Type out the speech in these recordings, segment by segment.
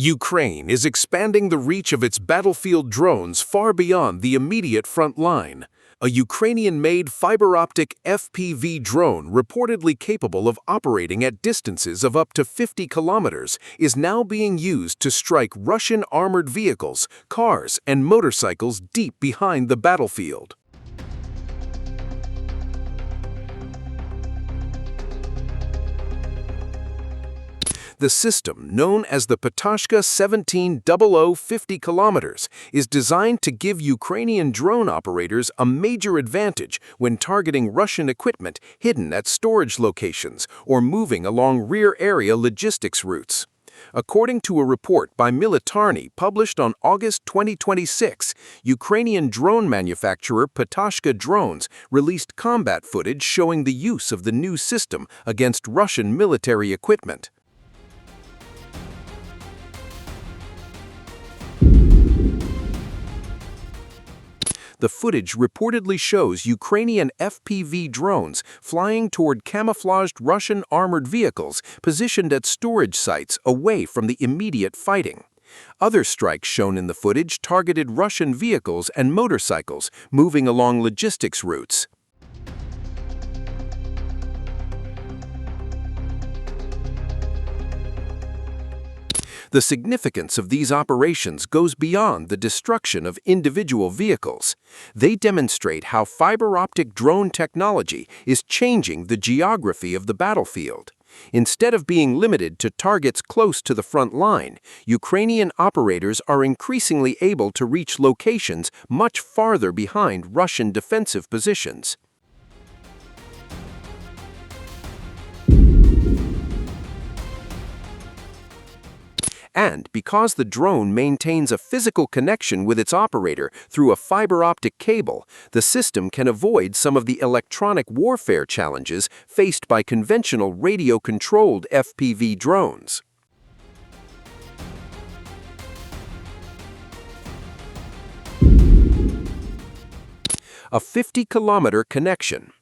Ukraine is expanding the reach of its battlefield drones far beyond the immediate front line. A Ukrainian-made fiber-optic FPV drone reportedly capable of operating at distances of up to 50 kilometers is now being used to strike Russian armored vehicles, cars, and motorcycles deep behind the battlefield. The system, known as the Patashka 1700 50 kilometers, is designed to give Ukrainian drone operators a major advantage when targeting Russian equipment hidden at storage locations or moving along rear-area logistics routes. According to a report by Militarny published on August 2026, Ukrainian drone manufacturer Patashka Drones released combat footage showing the use of the new system against Russian military equipment. The footage reportedly shows Ukrainian FPV drones flying toward camouflaged Russian armored vehicles positioned at storage sites away from the immediate fighting. Other strikes shown in the footage targeted Russian vehicles and motorcycles moving along logistics routes. The significance of these operations goes beyond the destruction of individual vehicles. They demonstrate how fiber-optic drone technology is changing the geography of the battlefield. Instead of being limited to targets close to the front line, Ukrainian operators are increasingly able to reach locations much farther behind Russian defensive positions. And because the drone maintains a physical connection with its operator through a fiber-optic cable, the system can avoid some of the electronic warfare challenges faced by conventional radio-controlled FPV drones. A 50-kilometer connection.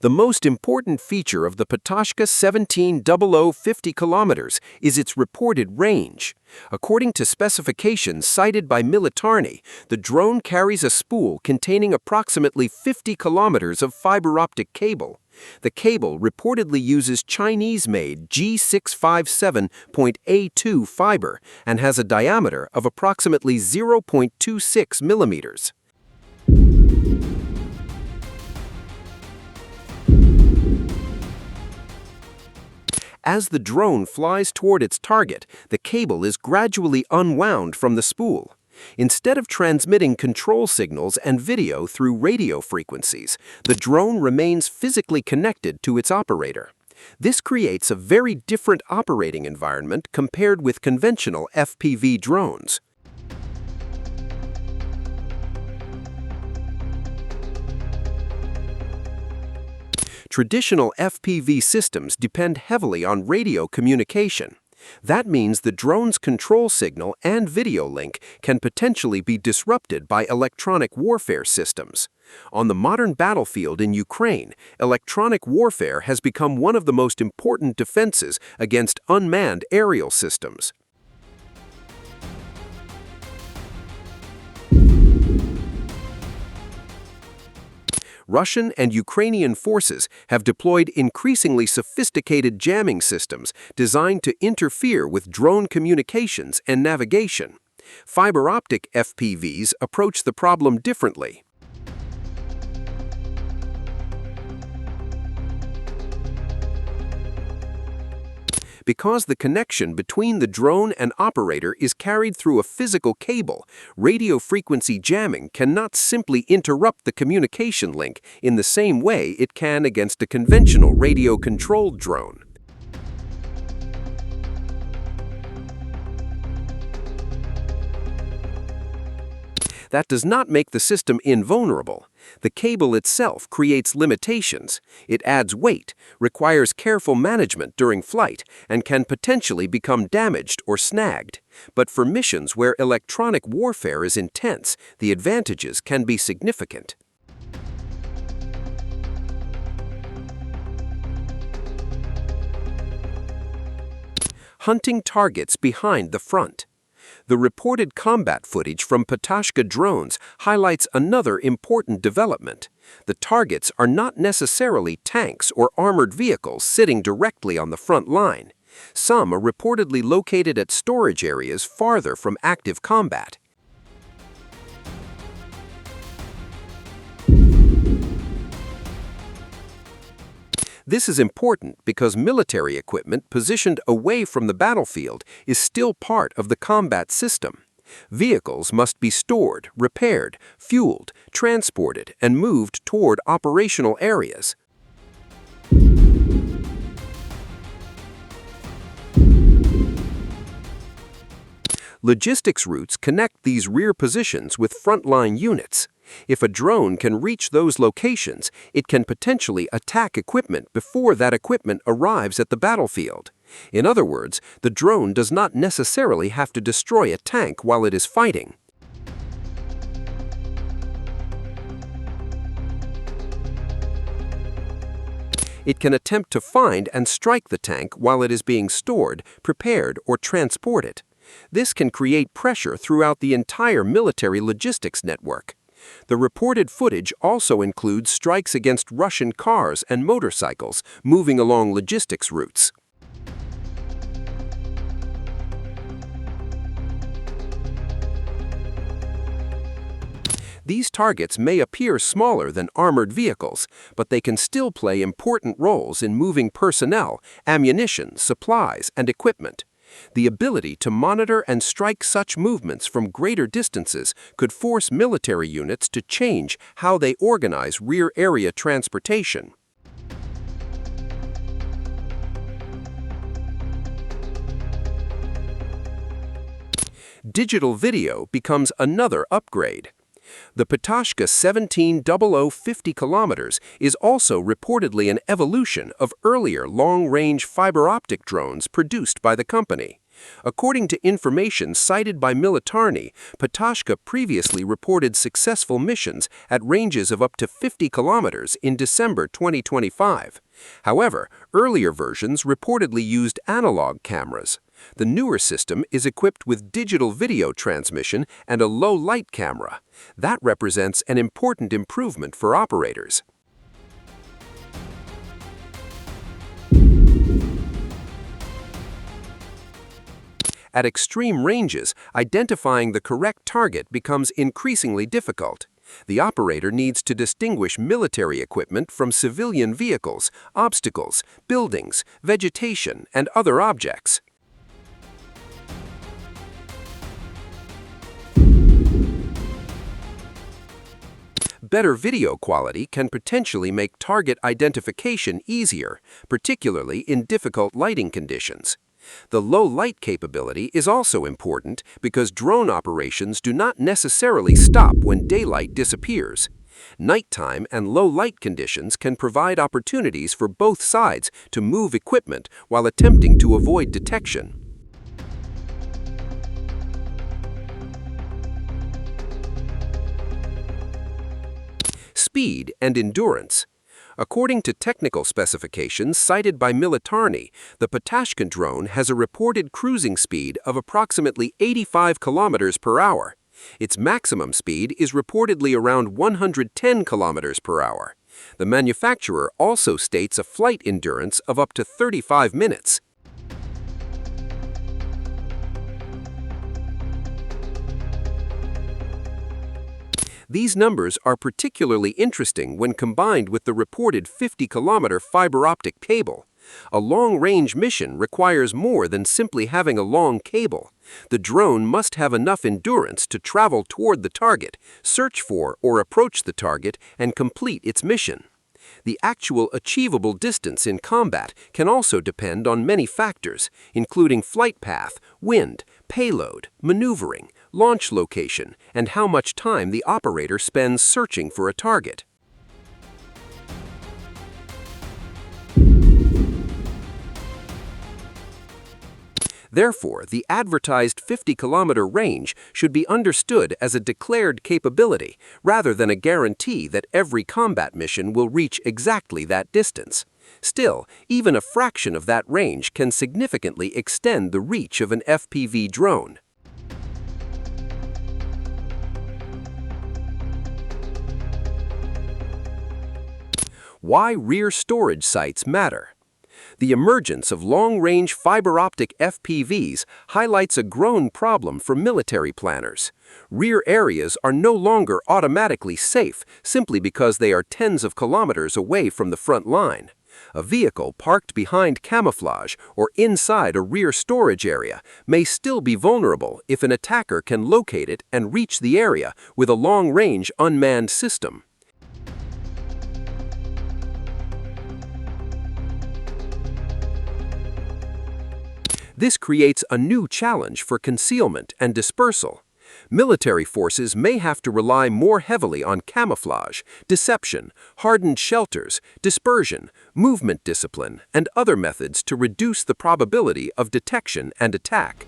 The most important feature of the Patashka 1700 50 kilometers is its reported range. According to specifications cited by Militarny, the drone carries a spool containing approximately 50 kilometers of fiber-optic cable. The cable reportedly uses Chinese-made G657.A2 fiber and has a diameter of approximately 0.26 millimeters. As the drone flies toward its target, the cable is gradually unwound from the spool. Instead of transmitting control signals and video through radio frequencies, the drone remains physically connected to its operator. This creates a very different operating environment compared with conventional FPV drones. Traditional FPV systems depend heavily on radio communication. That means the drone's control signal and video link can potentially be disrupted by electronic warfare systems. On the modern battlefield in Ukraine, electronic warfare has become one of the most important defenses against unmanned aerial systems. Russian and Ukrainian forces have deployed increasingly sophisticated jamming systems designed to interfere with drone communications and navigation. Fiber-optic FPVs approach the problem differently. Because the connection between the drone and operator is carried through a physical cable, radio frequency jamming cannot simply interrupt the communication link in the same way it can against a conventional radio-controlled drone. That does not make the system invulnerable. The cable itself creates limitations. It adds weight, requires careful management during flight, and can potentially become damaged or snagged. But for missions where electronic warfare is intense, the advantages can be significant. hunting targets behind the front. The reported combat footage from Patashka drones highlights another important development. The targets are not necessarily tanks or armored vehicles sitting directly on the front line. Some are reportedly located at storage areas farther from active combat. This is important because military equipment positioned away from the battlefield is still part of the combat system. Vehicles must be stored, repaired, fueled, transported, and moved toward operational areas. Logistics routes connect these rear positions with frontline units. If a drone can reach those locations, it can potentially attack equipment before that equipment arrives at the battlefield. In other words, the drone does not necessarily have to destroy a tank while it is fighting. It can attempt to find and strike the tank while it is being stored, prepared, or transported. This can create pressure throughout the entire military logistics network. The reported footage also includes strikes against Russian cars and motorcycles moving along logistics routes. These targets may appear smaller than armored vehicles, but they can still play important roles in moving personnel, ammunition, supplies, and equipment. The ability to monitor and strike such movements from greater distances could force military units to change how they organize rear area transportation. Digital video becomes another upgrade. The Patashka 1700 50 kilometers is also reportedly an evolution of earlier long-range fiber-optic drones produced by the company. According to information cited by Militarny, Patashka previously reported successful missions at ranges of up to 50 kilometers in December 2025. However, earlier versions reportedly used analog cameras. The newer system is equipped with digital video transmission and a low-light camera. That represents an important improvement for operators. At extreme ranges, identifying the correct target becomes increasingly difficult. The operator needs to distinguish military equipment from civilian vehicles, obstacles, buildings, vegetation, and other objects. Better video quality can potentially make target identification easier, particularly in difficult lighting conditions. The low-light capability is also important because drone operations do not necessarily stop when daylight disappears. Nighttime and low-light conditions can provide opportunities for both sides to move equipment while attempting to avoid detection. Speed and endurance. According to technical specifications cited by Militarny, the Patashka drone has a reported cruising speed of approximately 85 kilometers per hour. Its maximum speed is reportedly around 110 kilometers per hour. The manufacturer also states a flight endurance of up to 35 minutes. These numbers are particularly interesting when combined with the reported 50-kilometer fiber-optic cable. A long-range mission requires more than simply having a long cable. The drone must have enough endurance to travel toward the target, search for or approach the target, and complete its mission. The actual achievable distance in combat can also depend on many factors, including flight path, wind, payload, maneuvering, launch location, and how much time the operator spends searching for a target. Therefore, the advertised 50-kilometer range should be understood as a declared capability, rather than a guarantee that every combat mission will reach exactly that distance. Still, even a fraction of that range can significantly extend the reach of an FPV drone. Why rear storage sites matter. The emergence of long-range fiber-optic FPVs highlights a growing problem for military planners. Rear areas are no longer automatically safe simply because they are tens of kilometers away from the front line. A vehicle parked behind camouflage or inside a rear storage area may still be vulnerable if an attacker can locate it and reach the area with a long-range unmanned system. This creates a new challenge for concealment and dispersal. Military forces may have to rely more heavily on camouflage, deception, hardened shelters, dispersion, movement discipline, and other methods to reduce the probability of detection and attack.